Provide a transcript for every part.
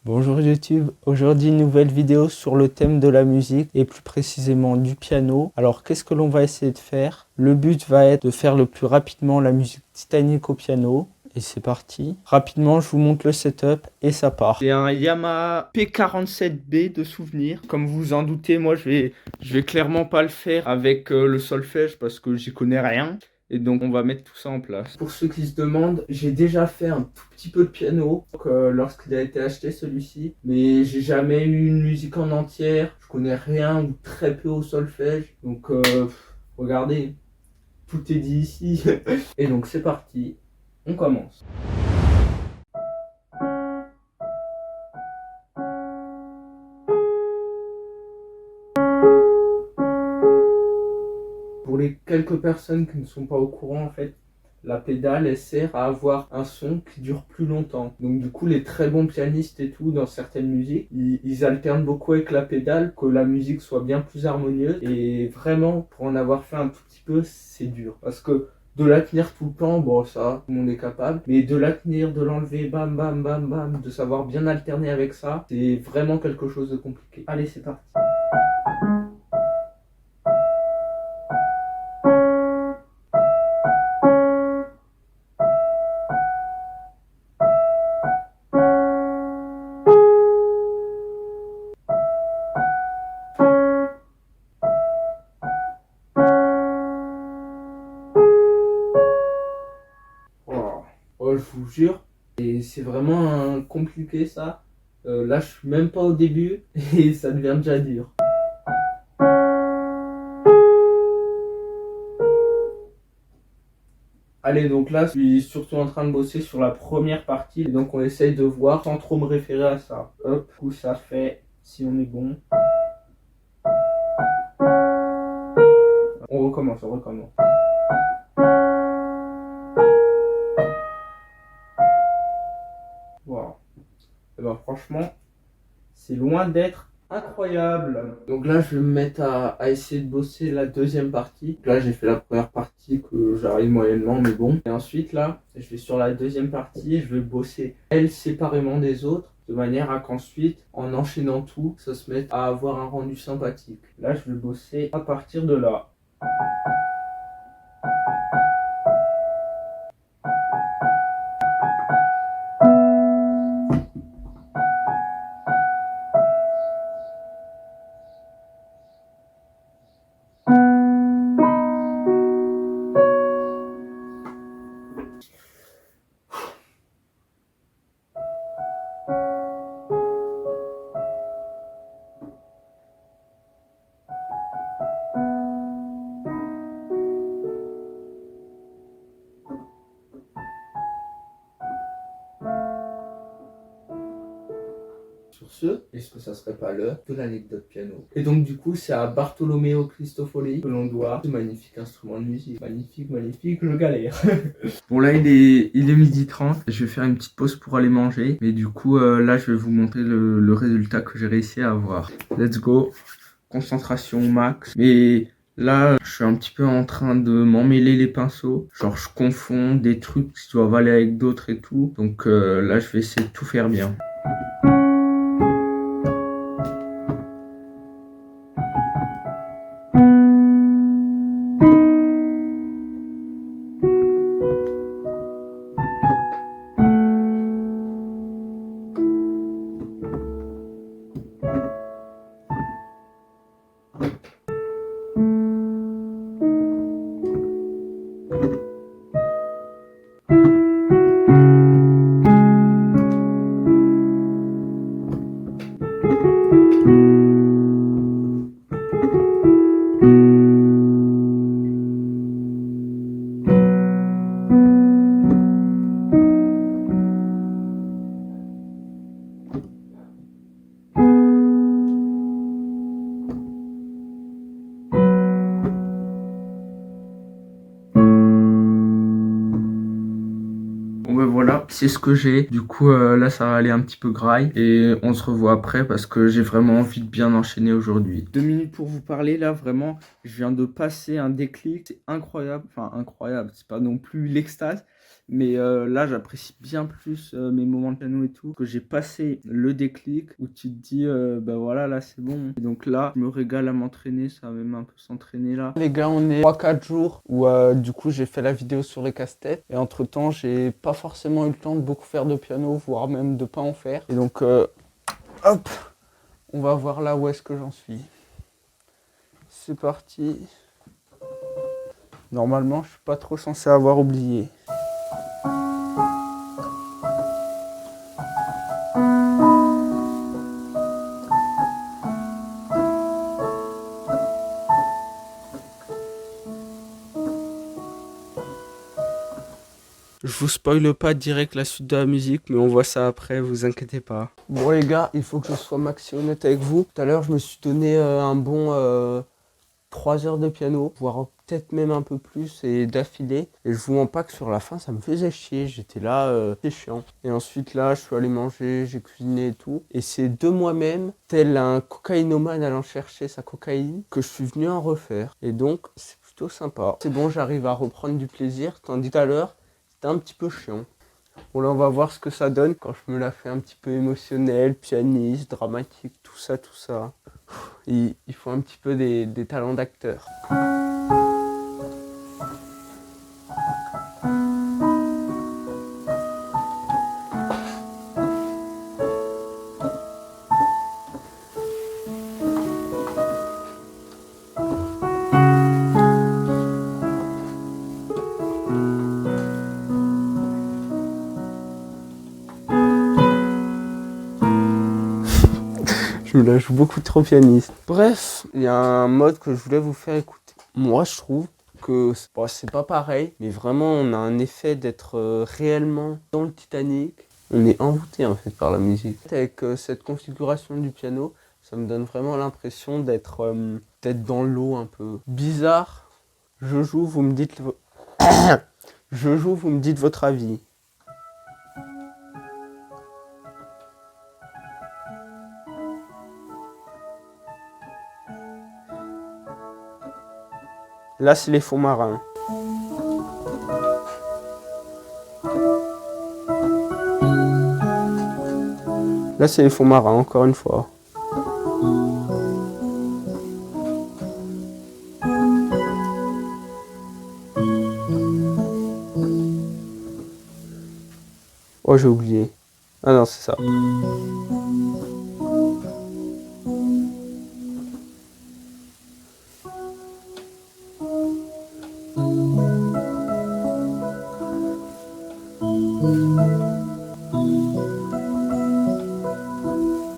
Bonjour YouTube, aujourd'hui une nouvelle vidéo sur le thème de la musique et plus précisément du piano. Alors qu'est-ce que l'on va essayer de faire? Le but va être de faire le plus rapidement la musique Titanic au piano. Et c'est parti. Rapidement, je vous montre le setup et ça part. C'est un Yamaha P47B de souvenir. Comme vous vous en doutez, moi je vais clairement pas le faire avec le solfège parce que j'y connais rien. Et donc on va mettre tout ça en place. Pour ceux qui se demandent, j'ai déjà fait un tout petit peu de piano lorsqu'il a été acheté celui-ci. Mais j'ai jamais eu une musique en entière. Je connais rien ou très peu au solfège. Donc regardez, tout est dit ici. Et donc c'est parti, on commence. Pour les quelques personnes qui ne sont pas au courant, en fait, la pédale, elle sert à avoir un son qui dure plus longtemps. Donc du coup, les très bons pianistes et tout, dans certaines musiques, ils alternent beaucoup avec la pédale, que la musique soit bien plus harmonieuse. Et vraiment, pour en avoir fait un tout petit peu, c'est dur. Parce que de la tenir tout le temps, bon ça, tout le monde est capable. Mais de la tenir, de l'enlever, bam, bam, bam, bam, de savoir bien alterner avec ça, c'est vraiment quelque chose de compliqué. Allez, c'est parti. Oh, je vous jure, et c'est vraiment compliqué ça. Là, je suis même pas au début et ça devient déjà dur. Allez, donc là, je suis surtout en train de bosser sur la première partie. Et donc, on essaye de voir sans trop me référer à ça. Hop, où ça fait, si on est bon. On recommence, on recommence. Wow. Et ben, franchement, c'est loin d'être incroyable. Donc là, je vais me mettre à essayer de bosser la deuxième partie. Là, j'ai fait la première partie que j'arrive moyennement, mais bon. Et ensuite, là, je vais sur la deuxième partie et je vais bosser elle séparément des autres, de manière à qu'ensuite, en enchaînant tout, ça se mette à avoir un rendu sympathique. Là, je vais bosser à partir de là. Sur ce, est-ce que ça serait pas l'heure de l'anecdote piano? Et donc du coup, c'est à Bartolomeo Cristofori que l'on doit ce magnifique instrument de musique. Magnifique, magnifique, je galère. Bon là, il est 12h30, je vais faire une petite pause pour aller manger. Mais du coup, là, je vais vous montrer le résultat que j'ai réussi à avoir. Let's go, concentration max. Mais là, je suis un petit peu en train de m'emmêler les pinceaux. Genre, je confonds des trucs qui doivent aller avec d'autres et tout. Donc là, je vais essayer de tout faire bien. Bon ben voilà, c'est ce que j'ai. Du coup là ça va aller un petit peu graille et on se revoit après parce que j'ai vraiment envie de bien enchaîner aujourd'hui. 2 minutes pour vous parler là, vraiment, je viens de passer un déclic, c'est incroyable, enfin incroyable, c'est pas non plus l'extase, Mais là, j'apprécie bien plus mes moments de piano et tout, que j'ai passé le déclic où tu te dis, bah voilà, là c'est bon. Et donc là, je me régale à m'entraîner, ça va même un peu s'entraîner là. Les gars, on est 3-4 jours où du coup j'ai fait la vidéo sur les casse-têtes. Et entre temps, j'ai pas forcément eu le temps de beaucoup faire de piano, voire même de pas en faire. Et donc, hop, on va voir là où est-ce que j'en suis. C'est parti. Normalement, je suis pas trop censé avoir oublié. Je vous spoile pas direct la suite de la musique, mais on voit ça après, vous inquiétez pas. Bon les gars, il faut que je sois maxi honnête avec vous. Tout à l'heure, je me suis donné un bon 3 heures de piano, voire peut-être même un peu plus, et d'affilée. Et je vous mens pas que sur la fin, ça me faisait chier. J'étais là, c'est chiant. Et ensuite là, je suis allé manger, j'ai cuisiné et tout. Et c'est de moi-même, tel un cocaïnomane allant chercher sa cocaïne, que je suis venu en refaire. Et donc, c'est plutôt sympa. C'est bon, j'arrive à reprendre du plaisir, tandis que tout à l'heure, c'était un petit peu chiant. Bon là on va voir ce que ça donne quand je me la fais un petit peu émotionnelle, pianiste, dramatique, tout ça, tout ça. Il faut un petit peu des talents d'acteur. Je me la joue beaucoup trop pianiste. Bref, il y a un mode que je voulais vous faire écouter. Moi, je trouve que bon, c'est pas pareil, mais vraiment, on a un effet d'être réellement dans le Titanic. On est envoûté en fait par la musique. Avec cette configuration du piano, ça me donne vraiment l'impression d'être dans l'eau un peu. Bizarre. Je joue, vous me dites je joue, vous me dites votre avis. Là, c'est les fonds marins. Là, c'est les fonds marins, encore une fois. Oh, j'ai oublié. Ah non, c'est ça.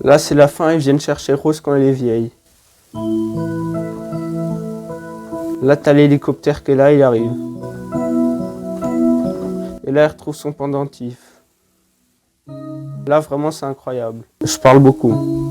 Là, c'est la fin, ils viennent chercher Rose quand elle est vieille. Là, t'as l'hélicoptère qui est là, il arrive. Et là, elle retrouve son pendentif. Là, vraiment, c'est incroyable. Je parle beaucoup.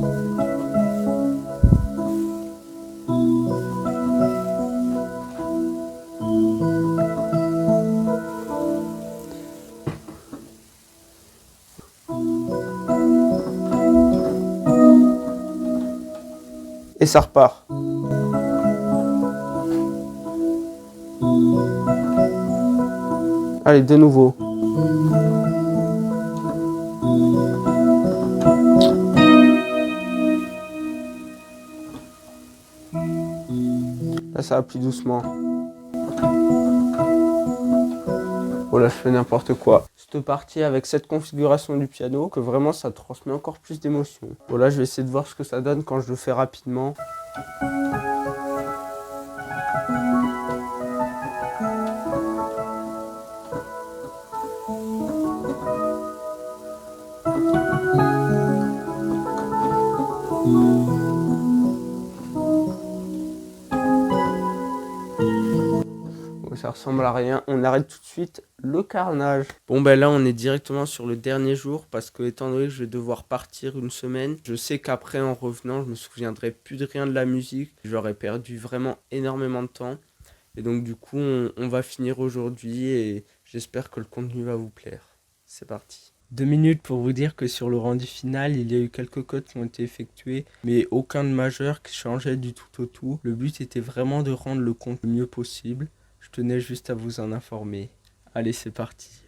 Et ça repart. Allez, de nouveau. Là, ça va plus doucement. Oh là, je fais n'importe quoi. Cette partie avec cette configuration du piano, que vraiment ça transmet encore plus d'émotion. Bon là, je vais essayer de voir ce que ça donne quand je le fais rapidement. Ça ressemble à rien, on arrête tout de suite le carnage. Bon ben là on est directement sur le dernier jour parce que étant donné que je vais devoir partir une semaine, je sais qu'après en revenant je me souviendrai plus de rien de la musique, j'aurais perdu vraiment énormément de temps et donc du coup on va finir aujourd'hui et j'espère que le contenu va vous plaire. C'est parti. 2 minutes pour vous dire que sur le rendu final, il y a eu quelques codes qui ont été effectués, mais aucun de majeur qui changeait du tout au tout. Le but était vraiment de rendre le compte le mieux possible. Je tenais juste à vous en informer. Allez, c'est parti.